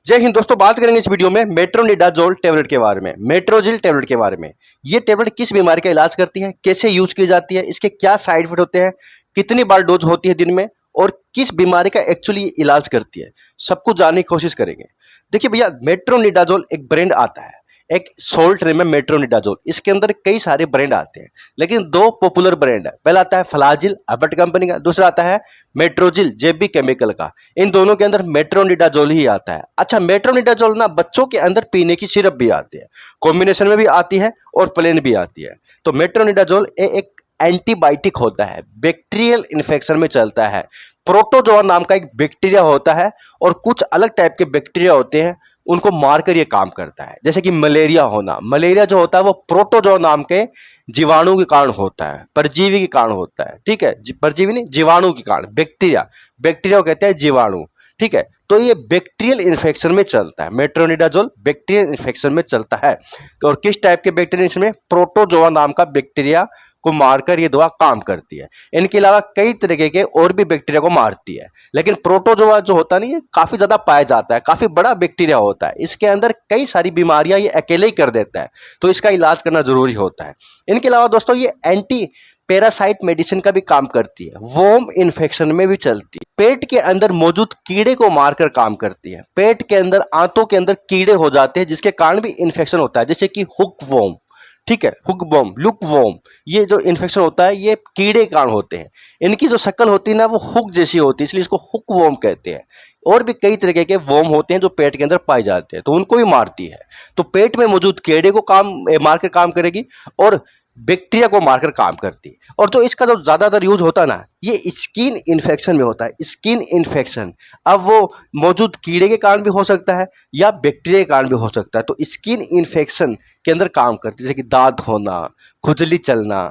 जय हिंद दोस्तों, बात करेंगे इस वीडियो में मेट्रोनिडाजोल टेबलेट के बारे में, मेट्रोजिल टेबलेट के बारे में। ये टेबलेट किस बीमारी का इलाज करती है, कैसे यूज की जाती है, इसके क्या साइड इफेक्ट होते हैं, कितनी बार डोज होती है दिन में और किस बीमारी का एक्चुअली इलाज करती है, सब कुछ जानने की कोशिश करेंगे। देखिए भैया, मेट्रोनिडाजोल एक ब्रांड आता है, एक सोल्ट नेम है मेट्रोनिडाजोल। इसके अंदर कई सारे ब्रांड आते हैं, लेकिन दो पॉपुलर ब्रांड है। पहला आता है फ्लाजिल एबट कंपनी का, दूसरा आता है मेट्रोजिल जेबी केमिकल का। इन दोनों के अंदर मेट्रोनिडाजोल ही आता है। अच्छा, मेट्रोनिडाजोल ना बच्चों के अंदर पीने की सिरप भी आती है, कॉम्बिनेशन में भी आती है और प्लेन भी आती है। तो मेट्रोनिडाजोल एक एंटीबायोटिक होता है, बैक्टीरियल इन्फेक्शन में चलता है। प्रोटोजोआ नाम का एक बैक्टीरिया होता है और कुछ अलग टाइप के बैक्टीरिया होते हैं, उनको मारकर ये काम करता है। जैसे कि मलेरिया होना, मलेरिया जो होता है वो प्रोटोजोआ नाम के जीवाणु के कारण होता है, परजीवी के कारण होता है। ठीक है, परजीवी नहीं, जीवाणु के कारण, बैक्टीरिया, बैक्टीरिया को कहते हैं जीवाणु। ठीक है, तो ये बैक्टीरियल इन्फेक्शन में चलता है। मेट्रोनिडाजोल बैक्टीरियल इन्फेक्शन में चलता है। और किस टाइप के बैक्टीरिया में? प्रोटोजोआ नाम का बैक्टीरिया को मारकर ये दवा काम करती है। इनके अलावा कई तरीके के और भी बैक्टीरिया को मारती है, लेकिन प्रोटोजोआ जो होता है ना, ये काफी ज्यादा पाया जाता है, काफी बड़ा बैक्टीरिया होता है। इसके अंदर कई सारी बीमारियां ये अकेले ही कर देता है, तो इसका इलाज करना जरूरी होता है। इनके अलावा दोस्तों ये एंटी पैरासाइट मेडिसिन का भी काम करती है, वोम इन्फेक्शन में भी चलती है, पेट के अंदर मौजूद कीड़े को मारकर काम करती है। पेट के अंदर, आंतों के अंदर कीड़े हो जाते हैं जिसके कारण भी इन्फेक्शन होता है, जैसे कि हुक वोम। ठीक है, हुक वोम, लुक वोम, ये जो इन्फेक्शन होता है ये कीड़े के कारण होते हैं। इनकी जो शक्ल होती है ना वो हुक जैसी होती है, इसलिए इसको हुक वोम कहते हैं। और भी कई तरीके के वोम होते हैं जो पेट के अंदर पाए जाते हैं, तो उनको भी मारती है। तो पेट में मौजूद कीड़े को मार कर काम करेगी और बैक्टीरिया को मारकर काम करती है। और जो इसका जो ज्यादातर यूज होता है ना, ये स्किन इन्फेक्शन में होता है। स्किन इन्फेक्शन, अब वो मौजूद कीड़े के कारण भी हो सकता है या बैक्टीरिया के कारण भी हो सकता है। तो स्किन इन्फेक्शन के अंदर काम करती है, जैसे कि दांत होना, खुजली चलना,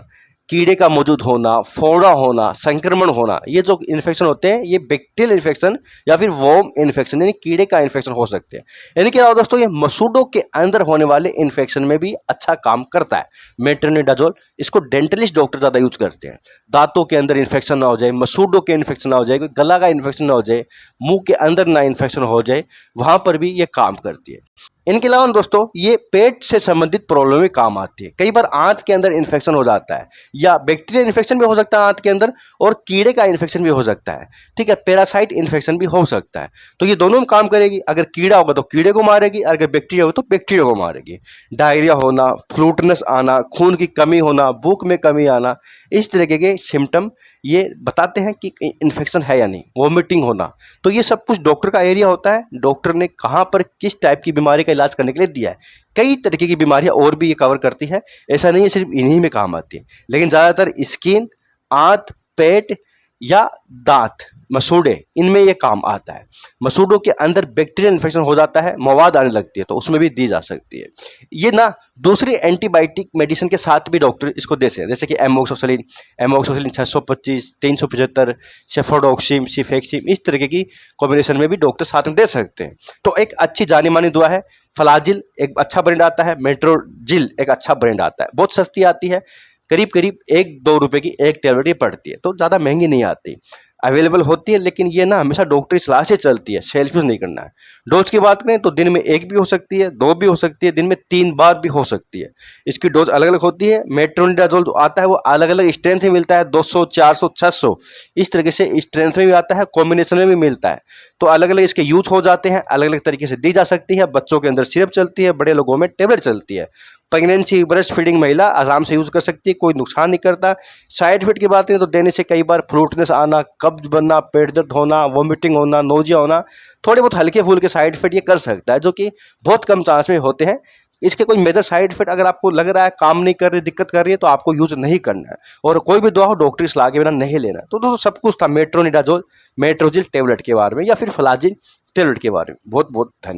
कीड़े का मौजूद होना, फोड़ा होना, संक्रमण होना, ये जो इन्फेक्शन होते हैं ये बैक्टीरियल इन्फेक्शन या फिर वोम इन्फेक्शन यानी कीड़े का इन्फेक्शन हो सकते हैं। इनके अलावा दोस्तों ये मसूड़ों के अंदर होने वाले इन्फेक्शन में भी अच्छा काम करता है मेट्रोनिडाजोल। इसको डेंटलिस्ट डॉक्टर ज़्यादा यूज करते हैं। दांतों के अंदर इन्फेक्शन ना हो जाए, मसूड़ों के इन्फेक्शन ना हो जाए, गला का इन्फेक्शन ना हो जाए, मुंह के अंदर ना इन्फेक्शन हो जाए, वहां पर भी ये काम करती है। इनके अलावा दोस्तों ये पेट से संबंधित प्रॉब्लम में काम आती है। कई बार आंत के अंदर इन्फेक्शन हो जाता है, या बैक्टीरियल इन्फेक्शन भी हो सकता है आंत के अंदर, और कीड़े का इन्फेक्शन भी हो सकता है। ठीक है, पैरासाइट इन्फेक्शन भी हो सकता है। तो ये दोनों में काम करेगी। अगर कीड़ा होगा तो कीड़े को मारेगी, अगर बैक्टीरिया होगा तो बैक्टीरिया को मारेगी। डायरिया होना, फ्लूटनेस आना, खून की कमी होना, भूख में कमी आना, इस तरीके के सिम्टम ये बताते हैं कि इन्फेक्शन है या नहीं। वॉमिटिंग होना, तो ये सब कुछ डॉक्टर का एरिया होता है। डॉक्टर ने कहाँ पर किस टाइप की बीमारी का इलाज करने के लिए दिया है। कई तरीके की बीमारियां और भी ये कवर करती है, ऐसा नहीं है सिर्फ इन्हीं में काम आती है, लेकिन ज़्यादातर स्किन, आंत, पेट या दांत, मसूड़े, इनमें ये काम आता है। मसूड़ों के अंदर बैक्टीरियल इन्फेक्शन हो जाता है, मवाद आने लगती है, तो उसमें भी दी जा सकती है। ये ना दूसरी एंटीबायोटिक मेडिसिन के साथ भी डॉक्टर इसको दे सकते हैं, जैसे कि एमोक्सिसिलिन 625, 375, सेफोडोक्सिम, सिफेक्सिम, इस तरीके की कॉम्बिनेशन में भी डॉक्टर साथ में दे सकते हैं। तो एक अच्छी जानी मानी दवा है। फ्लाजिल एक अच्छा ब्रांड आता है, मेट्रोजिल एक अच्छा ब्रांड आता है, बहुत सस्ती आती है, करीब करीब 1-2 रुपए की एक टैबलेट ही पड़ती है, तो ज़्यादा महंगी नहीं आती, अवेलेबल होती है। लेकिन ये ना हमेशा डॉक्टरी सलाह से चलती है, सेल्फ यूज नहीं करना है। डोज की बात करें तो दिन में 1 भी हो सकती है, 2 भी हो सकती है, दिन में 3 बार भी हो सकती है। इसकी डोज अलग अलग होती है। मेट्रोनिडाजोल जो आता है वो अलग अलग स्ट्रेंथ में मिलता है, 200, 400, 600, इस तरीके से स्ट्रेंथ में भी आता है, कॉम्बिनेशन में भी मिलता है। तो अलग अलग इसके यूज हो जाते हैं, अलग अलग तरीके से दी जा सकती है। बच्चों के अंदर सिरप चलती है, बड़े लोगों में टेबलेट चलती है। प्रेगनेंसी, ब्रेस्ट फीडिंग महिला आराम से यूज कर सकती है, कोई नुकसान नहीं करता। साइड इफेक्ट की बात करें तो देने से कई बार फ्लूटनेस आना, कब्ज बनना, पेट दर्द होना, वोमिटिंग होना, नोजिया होना, थोड़े बहुत हल्के फुल्के साइड इफेक्ट ये कर सकता है, जो कि बहुत कम चांस में होते हैं। इसके कोई मेजर साइड इफेक्ट अगर आपको लग रहा है काम नहीं कर रही, दिक्कत कर रही है, तो आपको यूज नहीं करना है, और कोई भी दवा हो डॉक्टरी सलाह के बिना नहीं लेना। तो दोस्तों सब कुछ था मेट्रोनिडाजोल, मेट्रोजिल टेबलेट के बारे में या फिर फ्लाजिल टेबलेट के बारे में। बहुत बहुत धन्यवाद।